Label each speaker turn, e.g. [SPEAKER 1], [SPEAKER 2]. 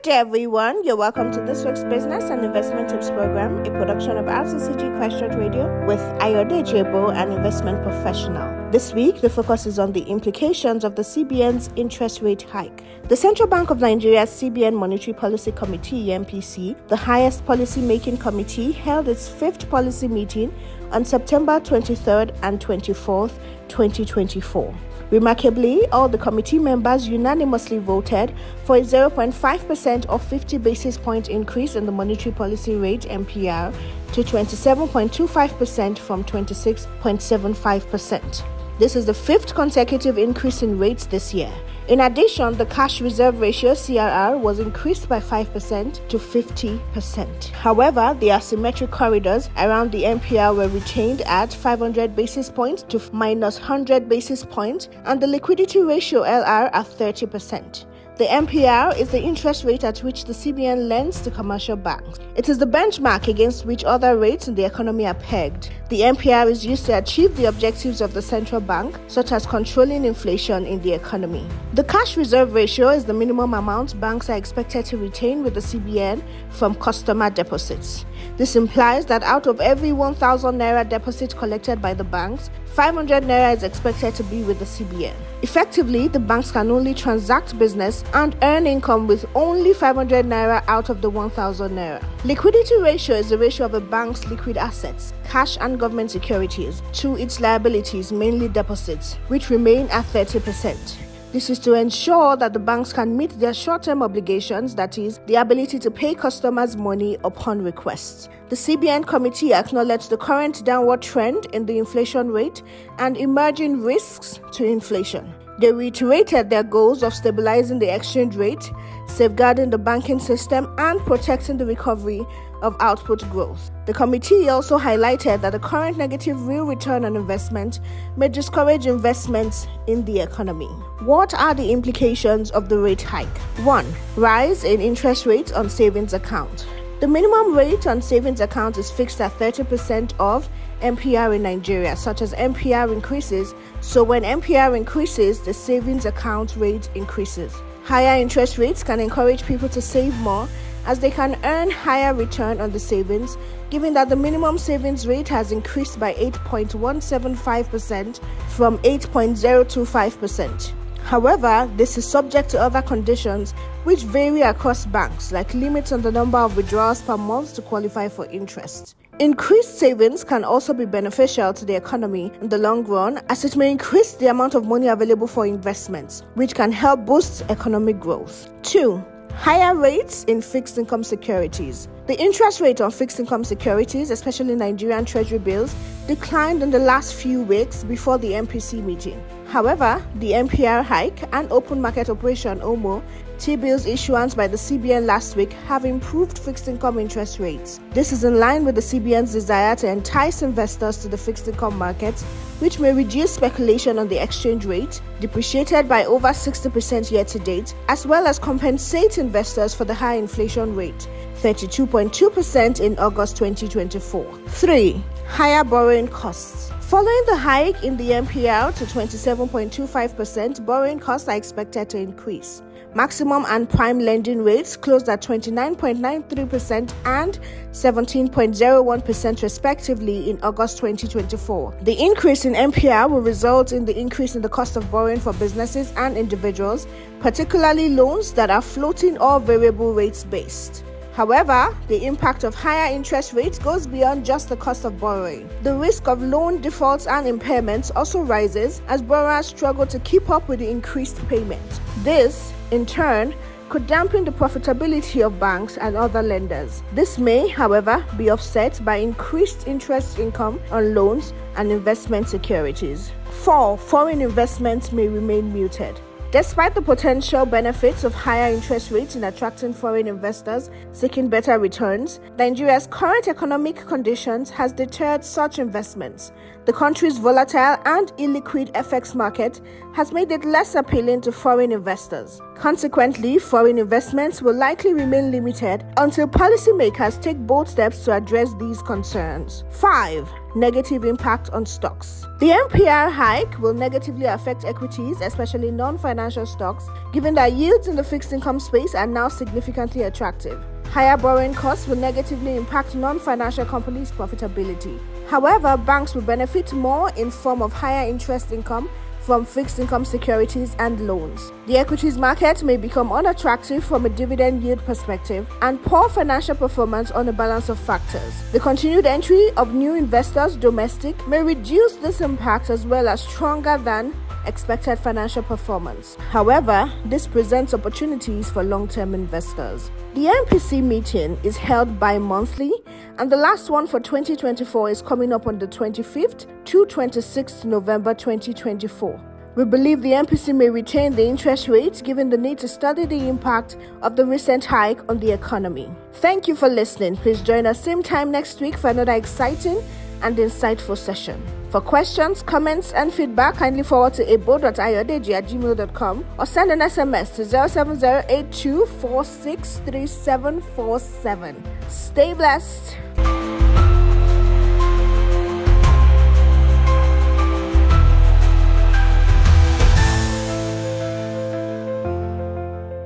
[SPEAKER 1] Good day, everyone. You're welcome to this week's Business and Investment Tips Program, a production of RCCG Christ Church Radio with Ayodeji Ebo, an investment professional. This week, the focus is on the implications of the CBN's interest rate hike. The Central Bank of Nigeria's CBN Monetary Policy Committee, MPC, the highest policy-making committee, held its fifth policy meeting on September 23rd and 24th, 2024. Remarkably, all the committee members unanimously voted for a 0.5% or 50 basis point increase in the monetary policy rate MPR to 27.25% from 26.75%. This is the fifth consecutive increase in rates this year. In addition, the cash reserve ratio CRR was increased by 5% to 50%. However, the asymmetric corridors around the MPR were retained at 500 basis points to minus 100 basis points and the liquidity ratio LR at 30%. The MPR is the interest rate at which the CBN lends to commercial banks. It is the benchmark against which other rates in the economy are pegged. The MPR is used to achieve the objectives of the central bank, such as controlling inflation in the economy. The cash reserve ratio is the minimum amount banks are expected to retain with the CBN from customer deposits. This implies that out of every 1,000 naira deposit collected by the banks, 500 naira is expected to be with the CBN. Effectively, the banks can only transact business and earn income with only 500 naira out of the 1,000 naira. Liquidity ratio is the ratio of a bank's liquid assets, cash and government securities, to its liabilities, mainly deposits, which remain at 30%. This is to ensure that the banks can meet their short-term obligations, that is, the ability to pay customers money upon request. The CBN committee acknowledged the current downward trend in the inflation rate and emerging risks to inflation. They reiterated their goals of stabilizing the exchange rate, safeguarding the banking system, and protecting the recovery of output growth. The committee also highlighted that the current negative real return on investment may discourage investments in the economy. What are the implications of the rate hike? 1. Rise in interest rates on savings account. The minimum rate on savings account is fixed at 30% of MPR in Nigeria, such as MPR increases. So when MPR increases, the savings account rate increases. Higher interest rates can encourage people to save more as they can earn higher return on the savings, given that the minimum savings rate has increased by 8.175% from 8.025%. However, this is subject to other conditions which vary across banks, like limits on the number of withdrawals per month to qualify for interest. Increased savings can also be beneficial to the economy in the long run, as it may increase the amount of money available for investments, which can help boost economic growth. 2. Higher rates in fixed income securities. The interest rate on fixed income securities, especially Nigerian Treasury bills, declined in the last few weeks before the MPC meeting. However, the MPR hike and open market operation (OMO) T-bills issuance by the CBN last week have improved fixed income interest rates. This is in line with the CBN's desire to entice investors to the fixed income markets, which may reduce speculation on the exchange rate, depreciated by over 60% year to date, as well as compensate investors for the high inflation rate, 32.2% in August 2024. 3. Higher borrowing costs. Following the hike in the MPR to 27.25%, borrowing costs are expected to increase. Maximum and prime lending rates closed at 29.93% and 17.01% respectively in August 2024. The increase in MPR will result in the increase in the cost of borrowing for businesses and individuals, particularly loans that are floating or variable rates based. However, the impact of higher interest rates goes beyond just the cost of borrowing. The risk of loan defaults and impairments also rises as borrowers struggle to keep up with the increased payment. This, in turn, could dampen the profitability of banks and other lenders. This may, however, be offset by increased interest income on loans and investment securities. 4. Foreign investments may remain muted. Despite the potential benefits of higher interest rates in attracting foreign investors seeking better returns, Nigeria's current economic conditions has deterred such investments. The country's volatile and illiquid FX market has made it less appealing to foreign investors. Consequently, foreign investments will likely remain limited until policymakers take bold steps to address these concerns. 5. Negative impact on stocks. The MPR hike will negatively affect equities, especially non-financial stocks, given that yields in the fixed income space are now significantly attractive. Higher borrowing costs will negatively impact non-financial companies' profitability. However, banks will benefit more in form of higher interest income from fixed income securities and loans. The equities market may become unattractive from a dividend yield perspective and poor financial performance on a balance of factors. The continued entry of new investors domestic may reduce this impact as well as stronger than expected financial performance. However, this presents opportunities for long-term investors. The MPC meeting is held bi-monthly, and the last one for 2024 is coming up on the 25th to 26th November 2024. We believe the MPC may retain the interest rates given the need to study the impact of the recent hike on the economy. Thank you for listening. Please join us same time next week for another exciting and insightful session. For questions, comments, and feedback, kindly forward to ebo.ayodeji@gmail.com or send an SMS to 07082463747. Stay blessed.